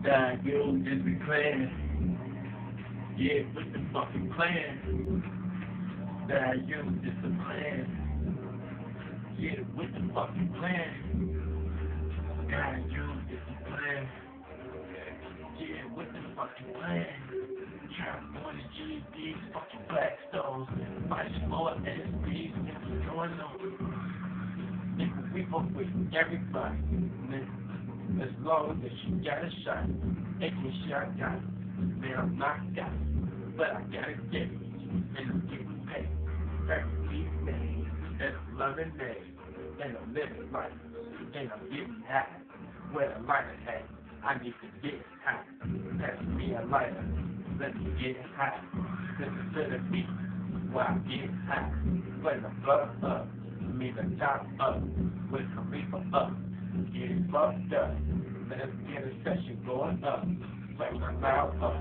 That you just be playing. Yeah, with the fucking plan. That you just a plan. Yeah, with the fucking plan. That you just a plan. Yeah, with the fucking plan. Trap on the GD, fucking Blackstones. Fight for SBs, nigga, going on. Nigga, we fuck with everybody. Nigga. As long as you got a shot, every shot got it. Man, I'm knocked out, but I gotta get it. And I'm getting paid. Every day, and I'm loving days, and I'm living life, and I'm getting high. Where the lighter at, I need to get high. Pass me a lighter, let me get high. Listen to the beat, while I get high. When the blood up, me the top up, with the reaper up. Get it fucked up. Let's get a session going up. Play my mouth up.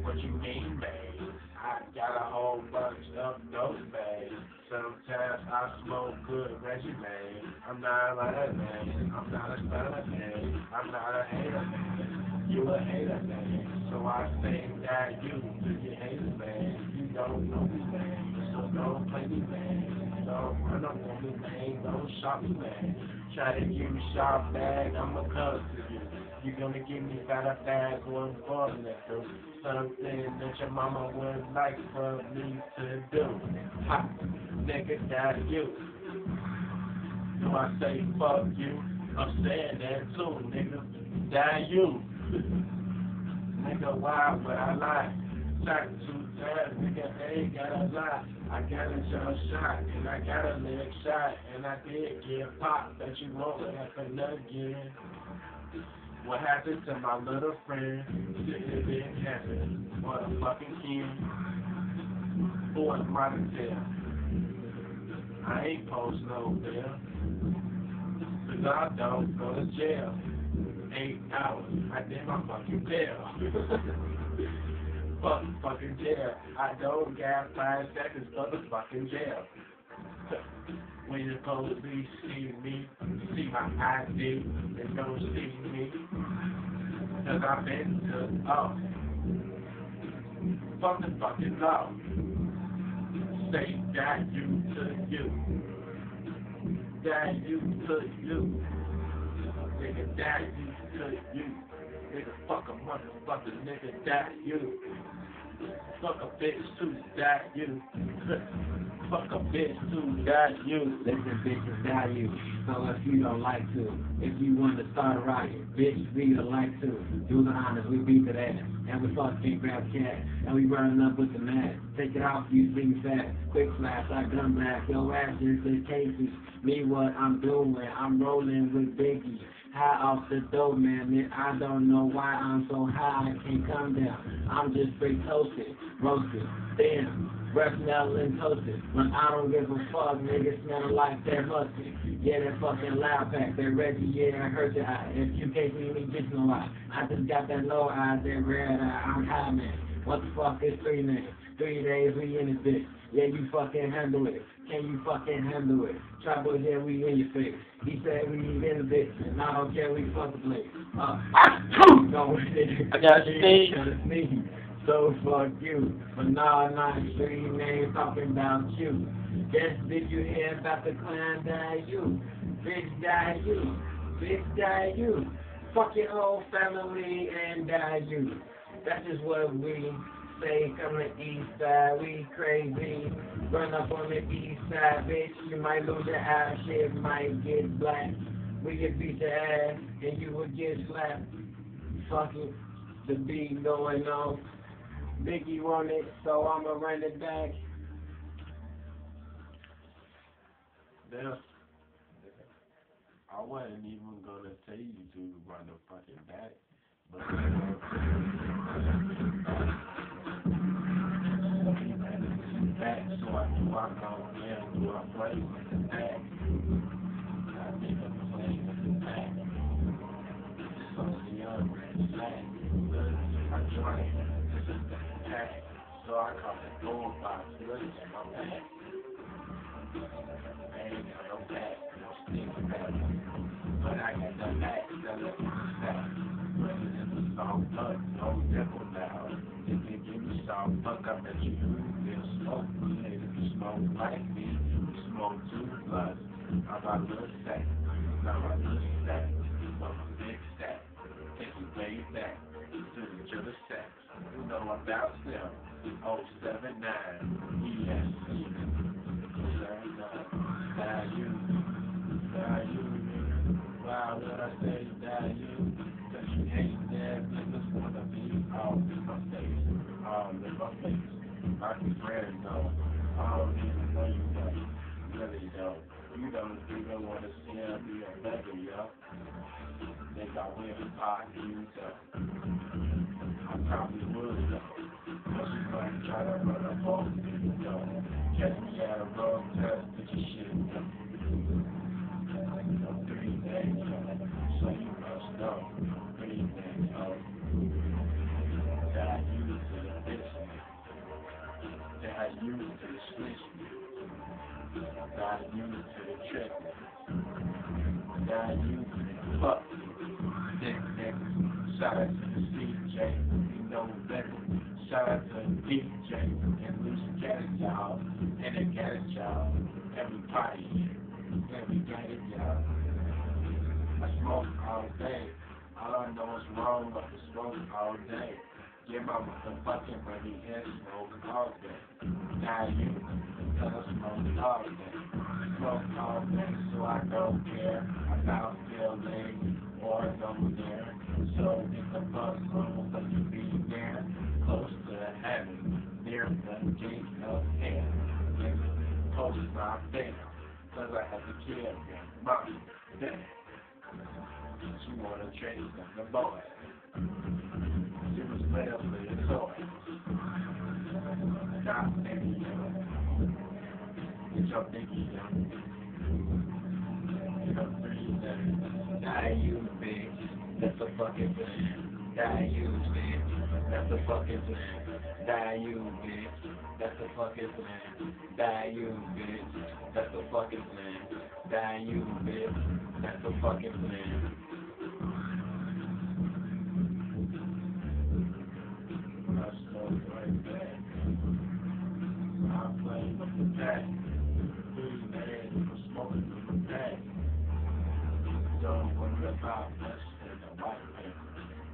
What you mean, babe? I got a whole bunch of those, babe. Sometimes I smoke good resume. I'm not like that, man. I'm not a stunner, man. I'm not a hater, man. You a hater, man. So I say that you to your haters, man. You don't know me, man. So don't play me, man. Don't run up on me, man. Don't shop me, man. Try to give me sharp bag, I'ma come to you. You gonna give me better bag going for nigga. Something that your mama would like for me to do. Ha, nigga, that you. Do I say fuck you? I'm saying that too, nigga. That you. Nigga, why would I lie? Shot 2 times, nigga, ain't gotta lie. I got a jump shot, and I got a leg shot, and I did get popped, but you won't happen again. What happened to my little friend? It didn't happen. Motherfucking kid. Boy, my tail. I ain't post no bill, cause I don't go to jail. 8 hours, I did my fucking bill. Fucking jail. I don't got 5 seconds for the fucking jail. When you supposed to be see me, see my ID, and don't see me. Cause I've been to off. Fuck the fucking law. Say that you to you. That you to you. Nigga, that you to you. Nigga, fuck a motherfucker, nigga, that you. Fuck a bitch too, that you. Fuck a bitch too, that you. Listen, bitches, that you. So if you don't like to, if you want to start a riot, bitch, we don't like to. Do the honors, we beat the ass. And we fucking grab cat. And we burn up with the mat. Take it off, you see me fat. Quick flash, I gun back. Yo, ass is the cases. Me, what I'm doing, I'm rolling with Biggie. High off the dope, man. I don't know why I'm so high, I can't come down. I'm just straight toasted, roasted, damn, breath smelling toasted. When I don't give a fuck, niggas smelling like that mustard. Yeah, that fucking loud pack, that Reggie, yeah, I hurt your eye. If you can't see me, just know why. I just got that low eye, that red eye, I'm high, man. What the fuck is 3 minutes? 3 days, we in this bitch. Yeah, you fucking handle it. Can you fucking handle it? Trouble, yeah, we in your face. He said we in the bitch, and I don't care, we fuck the place. Don't I got you, Steve. it's me. So fuck you. But nah, not extreme names talking about you. Yes, did you hear about the clan die you? Bitch die you. Bitch die you. Fuck your whole family and die you. That's just what we say, come to the east side, we crazy. Run up on the east side, bitch, you might lose your eye, shit might get black. We get beat your ass, and you would get slapped. Fuck it, the beat going on. Biggie want it, so I'ma run it back. Damn. I wasn't even gonna tell you to run the fucking back, but back, so I can walk on there and do a play with the back. I think I'm playing with the back. So the young back, I joined the pack, so I caught the gold box, look at my back. I ain't got no back, no stick back, but I got the back, the back. Put it in the song. no blood, no devil now. If you give me some fuck, I bet you feel smoke. Nigga, you smoke like me, you smoke two bloods. I got a little sack, now my little sack, but my big sack. Take you way back to the Jilla sack. You know about them, 079, ESC, 079, value, why would I say value? Cause you hate that niggas wanna be all in my face, all in my face. I can friend though, I don't even know you though, really though. You don't wanna see her be a beggar, yo. Think I will pot you though. I probably would though. Cause you might try to run up on me, though. Catch me at a road test, put your shit though. 3 days, yo. So you must know. 3 days, yo. That I use to the bitch, that I use to the switch, that I use to the trick, that I use to the fuck, dick niggas. Shout out to the CJ, you know better. Shout out to the DJ, and Lucy got it, y'all, and they got it, y'all. Everybody here, and we got it, y'all. I smoke all day. All I know is wrong, but I smoke all day. Get my motherfucking money and smoke all day. Now you, cause I smoke all day. Smoke all day, so I don't care about feeling or no there. So if the bus on, let you be there, close to heaven, near the gate of hell. Close my bed, cause I have to kill my death. She wanna chase the boy. She was made up for your toy. Not maybe, get your biggie, you know, 3 days. Die you, bitch. That's a fucking plan. Die you, bitch. That's a fucking plan. Die you, bitch. That's a fucking plan. Die you, bitch. That's a fucking plan. Die you, bitch. That's a fucking plan. I smoke right back. I play with the pack. 3 days for smoking with the pack. Don't worry about this in the white paper.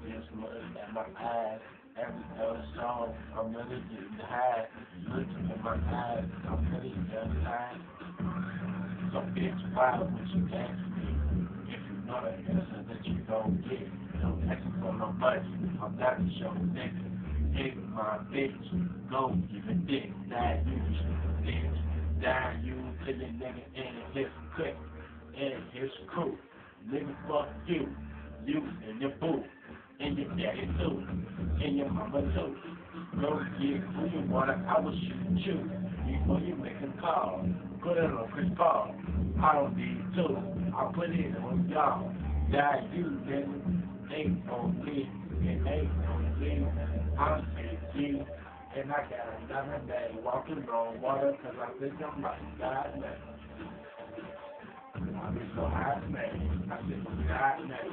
Just look at my eyes. Every other song, I'm really getting high. Look at my eyes, I'm really getting high. So bitch, why would you ask me? If you know the answer that you don't get, don't ask me for no money. I'm not a show nigga. Hit my bitch, go give a dick. Die you, bitch. Die you, till your nigga in his clip, in his crew. Nigga, fuck you, you and your boo, and your daddy too, and your mama too. Go get who you want, I will shoot you before you make a call. Put it on Chris Paul. I don't need two. I'll put it on y'all. Die you, nigga. Ain't on me. It ain't on me. I'm 18. And I got another day walking on water cause I think I'm like God, man. I be so high, man. I think I'm God, man.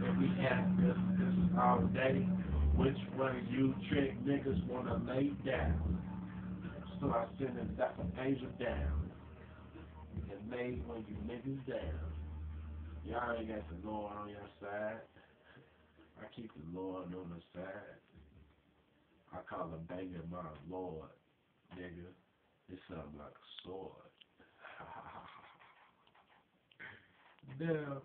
If we have this all day, which one of you trick niggas wanna lay down? So I send that angel down. And lay when you niggas down. Y'all ain't got the Lord on your side. I keep the Lord on the side. I call a banger my Lord, nigga. It's something like a sword. Damn.